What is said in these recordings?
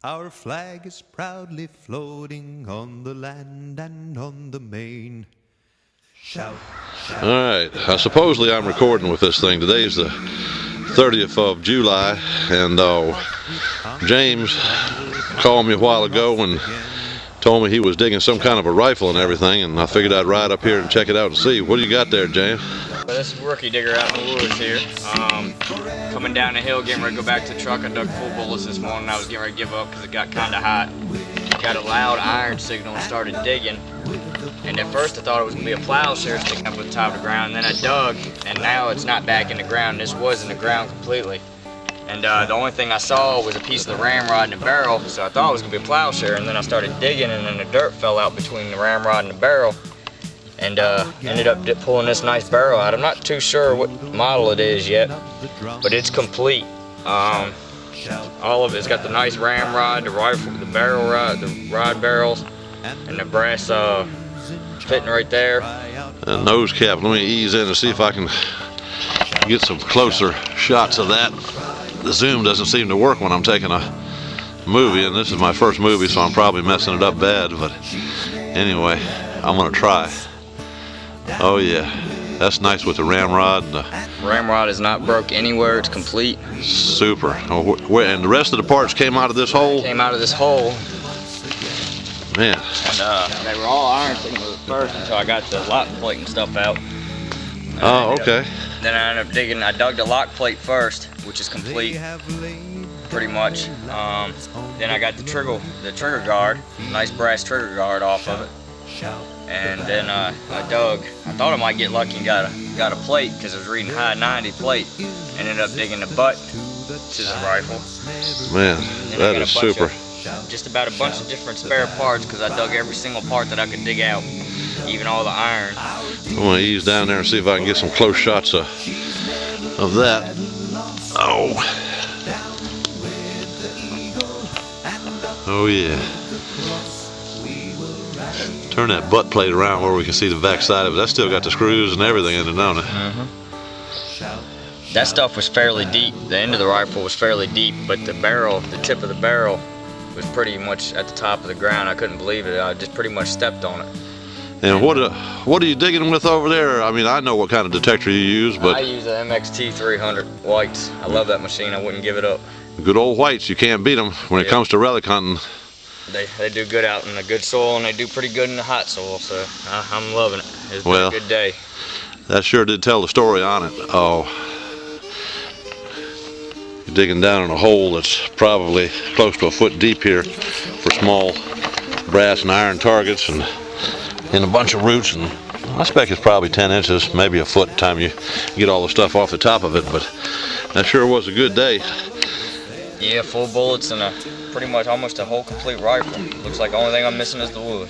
Our flag is proudly floating on the land and on the main. Shout, shout. All right, supposedly I'm recording with this thing. Today's the 30th of July, and James called me a while ago and told me he was digging some kind of a rifle and everything, and I figured I'd ride up here and check it out and see. What do you got there, James? Well, this is Rookie Digger out in the woods here. Coming down the hill, getting ready to go back to the truck. I dug full bullets this morning. I was getting ready to give up because it got kind of hot. Got a loud iron signal and started digging. And at first I thought it was going to be a plowshare sticking up at the top of the ground. And then I dug, and now it's not back in the ground. This was in the ground completely. And the only thing I saw was a piece of the ramrod and the barrel, so I thought it was going to be a plowshare. And then I started digging, and then the dirt fell out between the ramrod and the barrel. And ended up pulling this nice barrel out. I'm not too sure what model it is yet, but it's complete. All of it's got the nice ramrod, the rifle, the barrel rod, the rod barrels, and the brass fitting right there. And nose cap. Let me ease in and see if I can get some closer shots of that. The zoom doesn't seem to work when I'm taking a movie, and this is my first movie, so I'm probably messing it up bad. But anyway, I'm gonna try. Oh yeah, that's nice with the ramrod. Ramrod is not broke anywhere, it's complete. Super. And the rest of the parts came out of this hole? Came out of this hole. Man. And they were all iron signals at first until I got the lock plate and stuff out. Oh, okay. Then I ended up digging, I dug the lock plate first, which is complete, pretty much. Then I got the trigger guard, nice brass trigger guard off of it. And then I dug. I thought I might get lucky and got a plate because I was reading high 90 plate. Ended up digging the butt to the rifle. Man, that is super. Just about a bunch of different spare parts because I dug every single part that I could dig out, even all the iron. I'm gonna ease down there and see if I can get some close shots of that. Oh. Oh yeah. Turn that butt plate around where we can see the back side of it. That's still got the screws and everything in it, don't it? That stuff was fairly deep. The end of the rifle was fairly deep, but the barrel, the tip of the barrel, was pretty much at the top of the ground. I couldn't believe it. I just pretty much stepped on it. And what are you digging with over there? I mean, I know what kind of detector you use, but I use an MXT 300 whites. I love that machine. I wouldn't give it up. Good old whites, you can't beat them when it comes to relic hunting. They do good out in the good soil, and they do pretty good in the hot soil, so I'm loving it. It's been a good day. That sure did tell the story on it. Oh, you're digging down in a hole that's probably close to a foot deep here for small brass and iron targets and a bunch of roots, and I expect it's probably 10 inches, maybe a foot, time you get all the stuff off the top of it. But that sure was a good day. Yeah, full bullets and pretty much almost a whole complete rifle. Looks like the only thing I'm missing is the wood.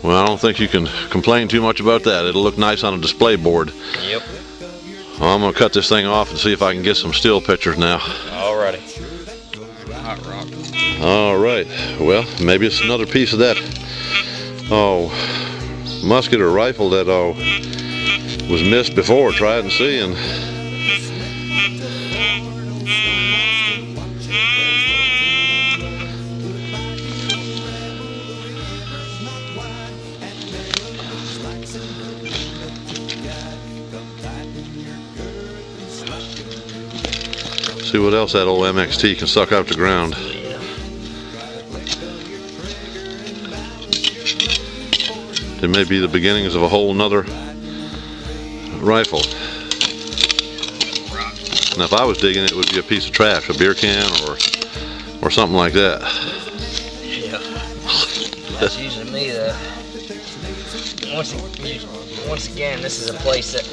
Well, I don't think you can complain too much about that. It'll look nice on a display board. Yep. Well, I'm gonna cut this thing off and see if I can get some still pictures now. Alrighty. Hot rock. All right. Well, maybe it's another piece of that musket or rifle that was missed before. Try it and see. And see what else that old MXT can suck out the ground. It may be the beginnings of a whole nother rifle. Now if I was digging it, it would be a piece of trash, a beer can or something like that. Yeah. That's usually me though. Once again, this is a place that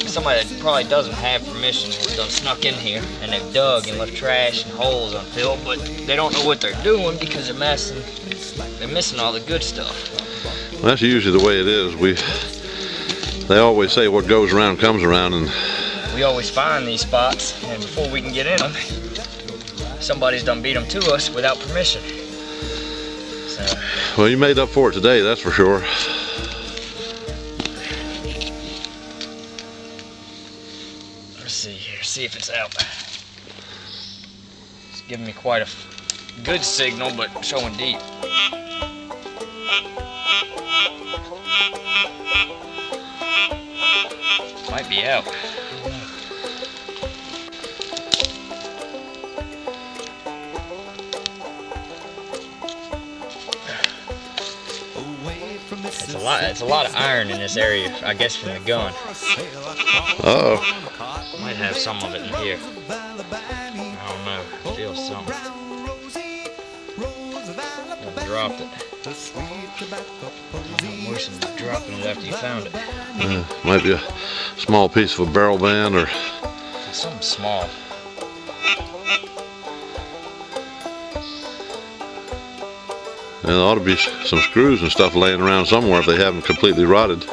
somebody that probably doesn't have permission has done snuck in here, and they've dug and left trash and holes unfilled, but they don't know what they're doing because they're missing all the good stuff. Well, that's usually the way it is. They always say what goes around comes around, and we always find these spots, and before we can get in them, somebody's done beat them to us without permission. So, well, you made up for it today, that's for sure. Let's see here, see if it's out. It's giving me quite a Good signal, but showing deep. Might be out. It's a lot of iron in this area, I guess, from the gun. Uh-oh. Might have some of it in here. I don't know. Feels something. I dropped it. Worse than dropping it after you found it. Might be a small piece of a barrel band or Something small. there ought to be some screws and stuff laying around somewhere if they haven't completely rotted.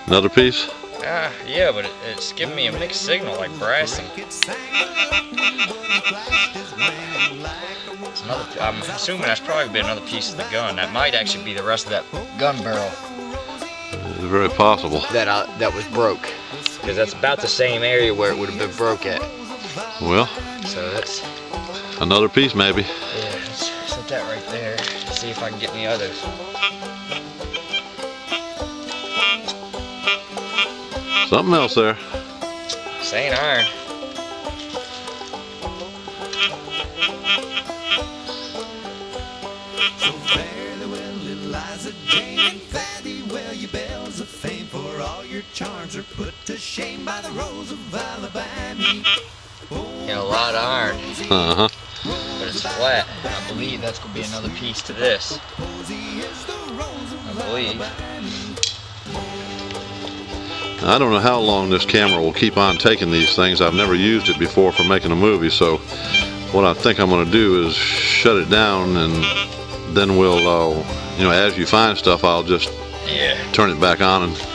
Another piece? Yeah, but it's giving me a mixed signal, like brassing. It's another. I'm assuming that's probably been another piece of the gun. That might actually be the rest of that gun barrel. It's very possible. That was broke, because that's about the same area where it would have been broke at. Well, So that's. another piece maybe. Yeah, let's set that right there. See if I can get any others. Something else there. This ain't iron. So fare thee well, little Eliza Jane, and fare thee well, ye bells of fame, for all your charms are put to shame by the rose of Alabama. Got a lot of iron, Uh-huh. but it's flat. And I believe that's gonna be another piece to this. I believe. I don't know how long this camera will keep on taking these things. I've never used it before for making a movie, so what I think I'm going to do is shut it down, and then we'll, you know, as you find stuff, I'll just turn it back on and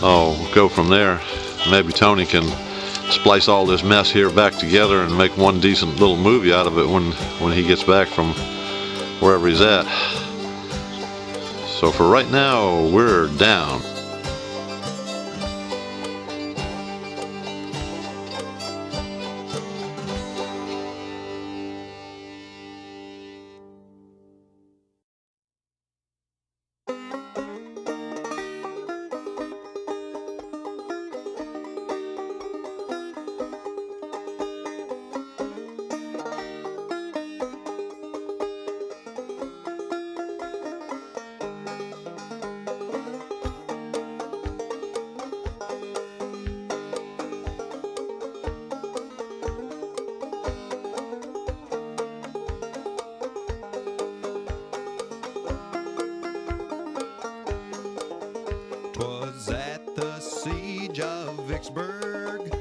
I'll go from there. Maybe Tony can splice all this mess here back together and make one decent little movie out of it when he gets back from wherever he's at. So for right now, we're down. Twas at the siege of Vicksburg,